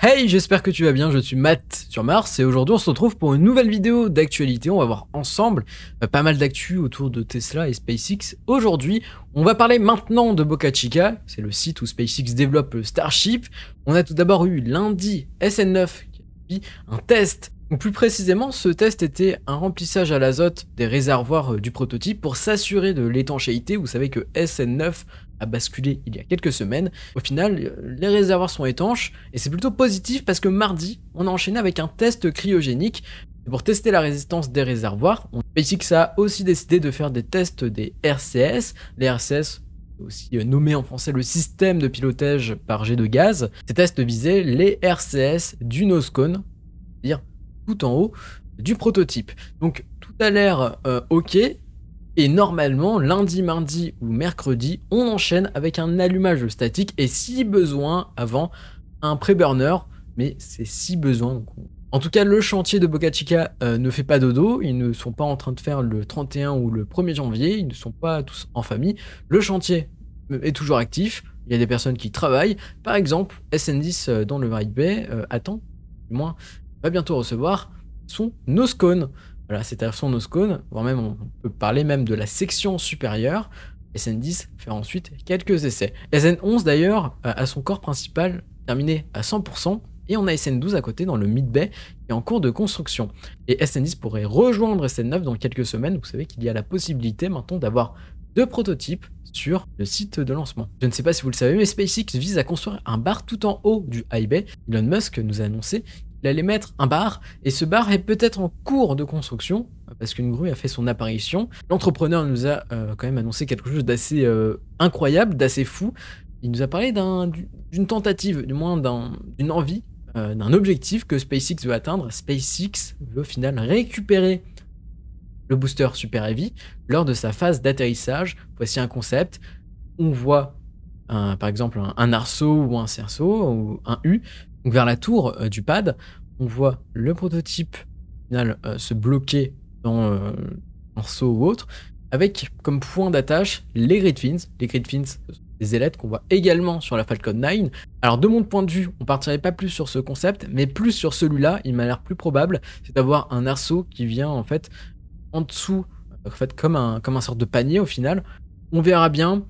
Hey, j'espère que tu vas bien, je suis Matt sur Mars et aujourd'hui on se retrouve pour une nouvelle vidéo d'actualité. On va voir ensemble pas mal d'actu autour de Tesla et SpaceX. Aujourd'hui, on va parler maintenant de Boca Chica, c'est le site où SpaceX développe le Starship. On a tout d'abord eu lundi SN9 qui a suivi un test. Ou plus précisément, ce test était un remplissage à l'azote des réservoirs du prototype pour s'assurer de l'étanchéité. Vous savez que SN9 a basculé il y a quelques semaines. Au final, les réservoirs sont étanches et c'est plutôt positif parce que mardi, on a enchaîné avec un test cryogénique pour tester la résistance des réservoirs. SpaceX a aussi décidé de faire des tests des RCS. Les RCS, aussi nommé en français le système de pilotage par jet de gaz. Ces tests visaient les RCS du nose cone, c'est-à-dire tout en haut du prototype. Donc tout a l'air ok. Et normalement, lundi, mardi ou mercredi, on enchaîne avec un allumage statique et si besoin, avant, un pré-burner, mais c'est si besoin. Donc en tout cas, le chantier de Boca Chica ne fait pas dodo, ils ne sont pas en train de faire le 31 ou le 1er janvier, ils ne sont pas tous en famille. Le chantier est toujours actif, il y a des personnes qui travaillent. Par exemple, SN10 dans le Wright Bay attend, du moins, va bientôt recevoir son nose cone. Voilà, c'est son nose cone, voire même on peut parler même de la section supérieure. SN10 fait ensuite quelques essais. SN11 d'ailleurs a son corps principal terminé à 100% et on a SN12 à côté dans le mid-bay qui est en cours de construction. Et SN10 pourrait rejoindre SN9 dans quelques semaines. Vous savez qu'il y a la possibilité maintenant d'avoir deux prototypes sur le site de lancement. Je ne sais pas si vous le savez, mais SpaceX vise à construire un bar tout en haut du high bay. Elon Musk nous a annoncé qu'il allait mettre un bar, et ce bar est peut-être en cours de construction, parce qu'une grue a fait son apparition. L'entrepreneur nous a quand même annoncé quelque chose d'assez incroyable, d'assez fou. Il nous a parlé d'une tentative, du moins d'une envie, d'un objectif que SpaceX veut atteindre. SpaceX veut au final récupérer le booster Super Heavy lors de sa phase d'atterrissage. Voici un concept. On voit par exemple un arceau ou un cerceau ou un U. Donc vers la tour du pad, on voit le prototype final se bloquer dans un arceau ou autre, avec comme point d'attache les grid fins. Les grid fins, ce sont des ailettes qu'on voit également sur la Falcon 9. Alors de mon point de vue, on partirait pas plus sur ce concept, mais plus sur celui-là. Il m'a l'air plus probable, c'est d'avoir un arceau qui vient en fait en dessous, en fait comme un sorte de panier au final. On verra bien.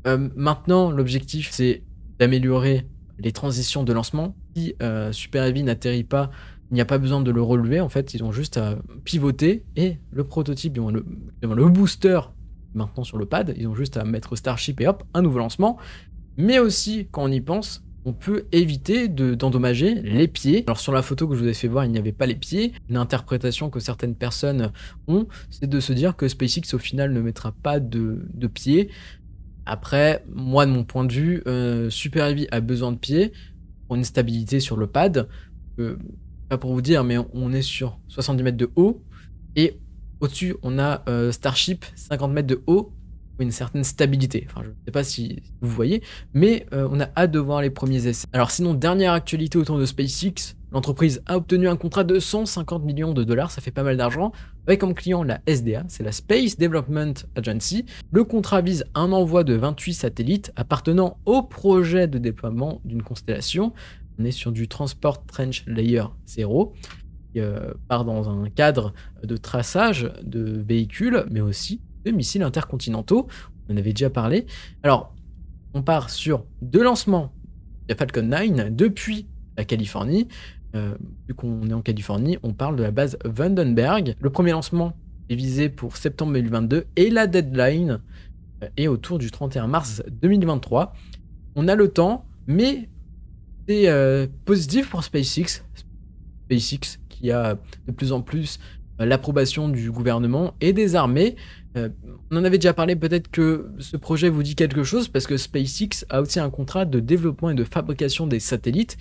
Maintenant, l'objectif c'est d'améliorer les transitions de lancement. Si Super Heavy n'atterrit pas, il n'y a pas besoin de le relever. En fait, ils ont juste à pivoter et le prototype, le booster maintenant sur le pad, ils ont juste à mettre Starship et hop, un nouveau lancement. Mais aussi, quand on y pense, on peut éviter d'endommager les pieds. Alors sur la photo que je vous ai fait voir, il n'y avait pas les pieds. L'interprétation que certaines personnes ont, c'est de se dire que SpaceX au final ne mettra pas de pieds. Après, moi de mon point de vue, Super Heavy a besoin de pieds pour une stabilité sur le pad. Pas pour vous dire, mais on est sur 70 mètres de haut. Et au-dessus, on a Starship 50 mètres de haut pour une certaine stabilité. Enfin, je ne sais pas si vous voyez, mais on a hâte de voir les premiers essais. Alors sinon, dernière actualité autour de SpaceX, l'entreprise a obtenu un contrat de 150 millions de dollars, ça fait pas mal d'argent, avec comme client la SDA, c'est la Space Development Agency. Le contrat vise un envoi de 28 satellites appartenant au projet de déploiement d'une constellation. On est sur du Transport Trench Layer 0, qui part dans un cadre de traçage de véhicules, mais aussi de missiles intercontinentaux. On en avait déjà parlé. Alors, on part sur deux lancements de la Falcon 9 depuis la Californie. Vu qu'on est en Californie, on parle de la base Vandenberg. Le premier lancement est visé pour septembre 2022 et la deadline est autour du 31 mars 2023. On a le temps, mais c'est positif pour SpaceX. SpaceX qui a de plus en plus l'approbation du gouvernement et des armées. On en avait déjà parlé, peut-être que ce projet vous dit quelque chose parce que SpaceX a aussi un contrat de développement et de fabrication des satellites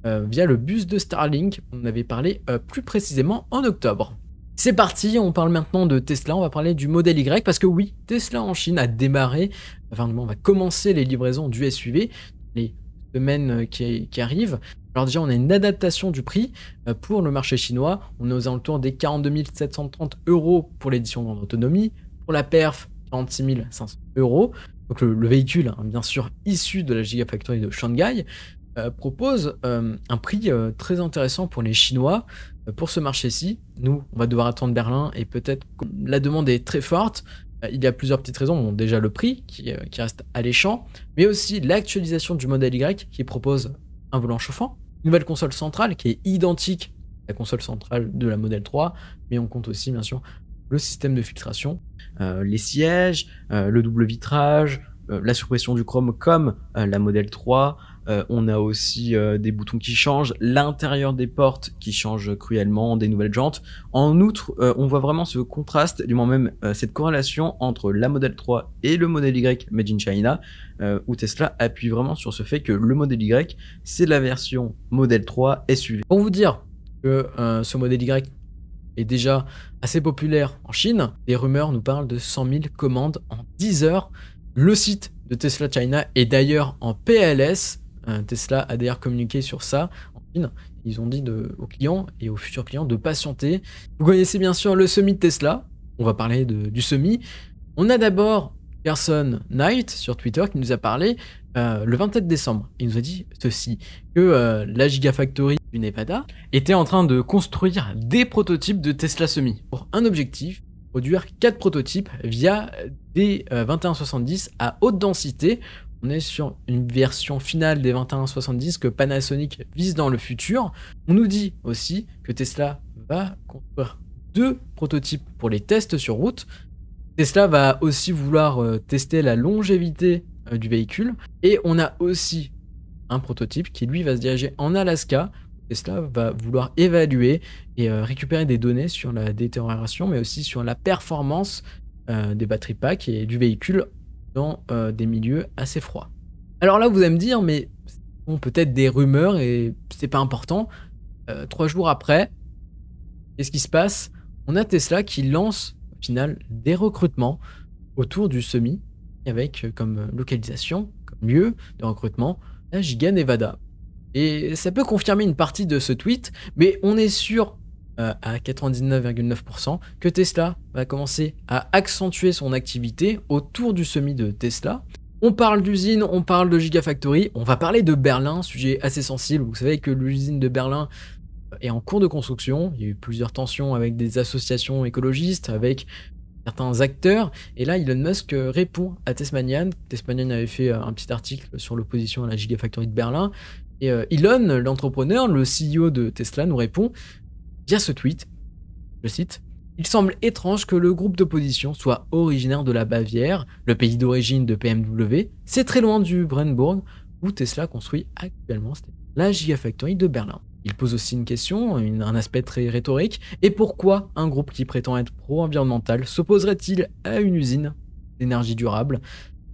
via le bus de Starlink. On en avait parlé plus précisément en octobre. C'est parti, on parle maintenant de Tesla, on va parler du modèle Y parce que oui, Tesla en Chine a démarré, enfin on va commencer les livraisons du SUV, les semaines qui arrivent. Alors déjà, on a une adaptation du prix pour le marché chinois. On est aux alentours des 42 730 € pour l'édition grande autonomie. Pour la perf, 46 500 €. Donc le véhicule, hein, bien sûr, issu de la Gigafactory de Shanghai. propose un prix très intéressant pour les Chinois pour ce marché-ci. Nous, on va devoir attendre Berlin et peut-être que la demande est très forte. Il y a plusieurs petites raisons. Bon, déjà le prix qui reste alléchant, mais aussi l'actualisation du modèle Y qui propose un volant chauffant, une nouvelle console centrale qui est identique à la console centrale de la Model 3, mais on compte aussi bien sûr le système de filtration, les sièges, le double vitrage, la suppression du chrome comme la Model 3. On a aussi des boutons qui changent, l'intérieur des portes qui change cruellement, des nouvelles jantes. En outre, on voit vraiment ce contraste, du moins même cette corrélation entre la Model 3 et le modèle Y Made in China, où Tesla appuie vraiment sur ce fait que le modèle Y, c'est la version Model 3 SUV. Pour vous dire que ce modèle Y est déjà assez populaire en Chine, les rumeurs nous parlent de 100 000 commandes en 10 heures. Le site de Tesla China est d'ailleurs en PLS. Tesla a d'ailleurs communiqué sur ça en Chine. Ils ont dit aux clients et aux futurs clients de patienter. Vous connaissez bien sûr le Semi de Tesla. On va parler du Semi. On a d'abord Person Knight sur Twitter qui nous a parlé le 27 décembre. Il nous a dit ceci, que la Gigafactory du Nevada était en train de construire des prototypes de Tesla Semi pour un objectif: produire 4 prototypes via des 2170 à haute densité. On est sur une version finale des 2170 que Panasonic vise dans le futur. On nous dit aussi que Tesla va construire 2 prototypes pour les tests sur route. Tesla va aussi vouloir tester la longévité du véhicule. Et on a aussi un prototype qui lui va se diriger en Alaska. Tesla va vouloir évaluer et récupérer des données sur la détérioration, mais aussi sur la performance des batteries packs et du véhicule dans des milieux assez froids. Alors là, vous allez me dire, mais bon, peut-être des rumeurs et c'est pas important. 3 jours après, qu'est-ce qui se passe? On a Tesla qui lance au final des recrutements autour du Semi avec comme localisation, comme lieu de recrutement, la Giga Nevada. Et ça peut confirmer une partie de ce tweet, mais on est sûr à 99,9% que Tesla va commencer à accentuer son activité autour du Semi de Tesla. On parle d'usine, on parle de Gigafactory, on va parler de Berlin, sujet assez sensible. Vous savez que l'usine de Berlin est en cours de construction. Il y a eu plusieurs tensions avec des associations écologistes, avec certains acteurs. Et là, Elon Musk répond à Tesmanian. Tesmanian avait fait un petit article sur l'opposition à la Gigafactory de Berlin. Et Elon, l'entrepreneur, le CEO de Tesla, nous répond via ce tweet, je cite: « Il semble étrange que le groupe d'opposition soit originaire de la Bavière, le pays d'origine de BMW. C'est très loin du Brandenburg, où Tesla construit actuellement la Gigafactory de Berlin. » Il pose aussi une question, un aspect très rhétorique. Et pourquoi un groupe qui prétend être pro-environnemental s'opposerait-il à une usine d'énergie durable?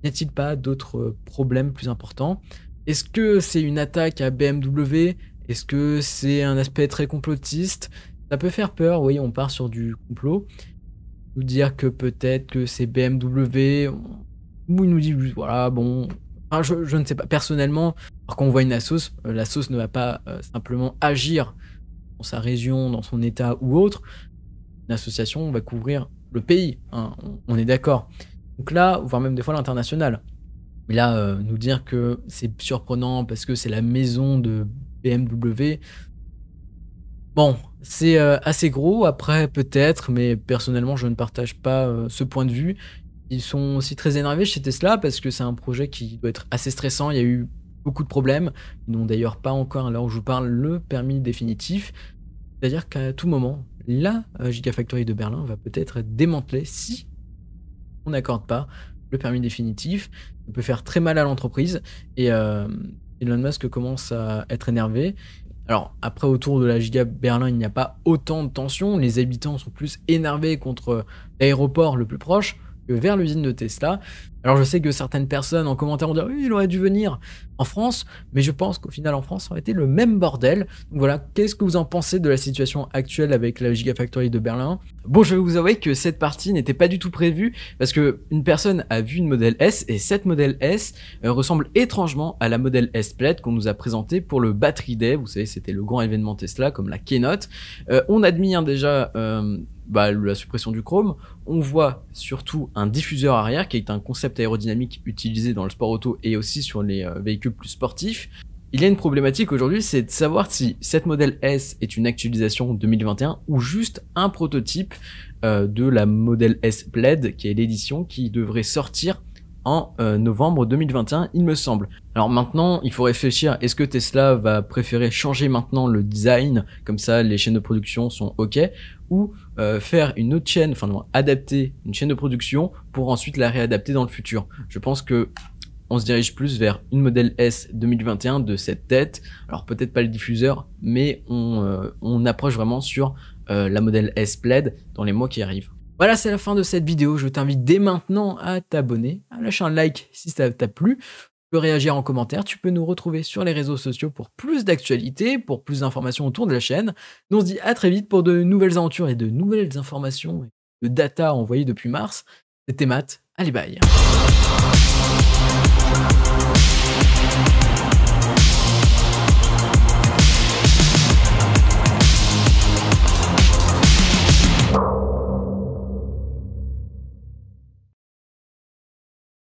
N'y a-t-il pas d'autres problèmes plus importants? Est-ce que c'est une attaque à BMW? Est-ce que c'est un aspect très complotiste? Ça peut faire peur, oui, on part sur du complot. Nous dire que peut-être que c'est BMW, ou il nous dit, voilà, bon... Enfin, je ne sais pas, personnellement, quand on voit une assoce, la sauce ne va pas simplement agir dans sa région, dans son état ou autre. Une association va couvrir le pays, hein, on est d'accord. Donc là, voire même des fois l'international. Mais là, nous dire que c'est surprenant parce que c'est la maison de BMW, bon, c'est assez gros, après peut-être, mais personnellement je ne partage pas ce point de vue. Ils sont aussi très énervés chez Tesla parce que c'est un projet qui doit être assez stressant, il y a eu beaucoup de problèmes. Ils n'ont d'ailleurs pas encore, à l'heure où je vous parle, le permis définitif. C'est-à-dire qu'à tout moment, la Gigafactory de Berlin va peut-être être démantelée si on n'accorde pas le permis définitif. Ça peut faire très mal à l'entreprise et Elon Musk commence à être énervé. Alors après, autour de la Giga Berlin, il n'y a pas autant de tensions. Les habitants sont plus énervés contre l'aéroport le plus proche que vers l'usine de Tesla. Alors je sais que certaines personnes en commentaire vont dire oui, il aurait dû venir en France, mais je pense qu'au final en France ça aurait été le même bordel. Donc voilà, qu'est-ce que vous en pensez de la situation actuelle avec la Gigafactory de Berlin? Bon, je vais vous avouer que cette partie n'était pas du tout prévue parce que une personne a vu une Model S et cette Model S ressemble étrangement à la Model S Plaid qu'on nous a présentée pour le Battery Day. Vous savez, c'était le grand événement Tesla comme la keynote. On admire déjà la suppression du chrome. On voit surtout un diffuseur arrière qui est un concept aérodynamique utilisé dans le sport auto et aussi sur les véhicules plus sportifs. Il y a une problématique aujourd'hui, c'est de savoir si cette Model S est une actualisation 2021 ou juste un prototype de la Model S Plaid, qui est l'édition qui devrait sortir en novembre 2021, il me semble. Alors maintenant, il faut réfléchir, est-ce que Tesla va préférer changer maintenant le design, comme ça les chaînes de production sont ok, ou faire une autre chaîne, enfin non, adapter une chaîne de production pour ensuite la réadapter dans le futur. Je pense que on se dirige plus vers une Model S 2021 de cette tête. Alors peut-être pas le diffuseur, mais on approche vraiment sur la Model S Plaid dans les mois qui arrivent. Voilà, c'est la fin de cette vidéo. Je t'invite dès maintenant à t'abonner, à lâcher un like si ça t'a plu. Tu peux réagir en commentaire. Tu peux nous retrouver sur les réseaux sociaux pour plus d'actualités, pour plus d'informations autour de la chaîne. Nous on se dit à très vite pour de nouvelles aventures et de nouvelles informations, de data envoyées depuis mars. C'était Matt. Allez, bye.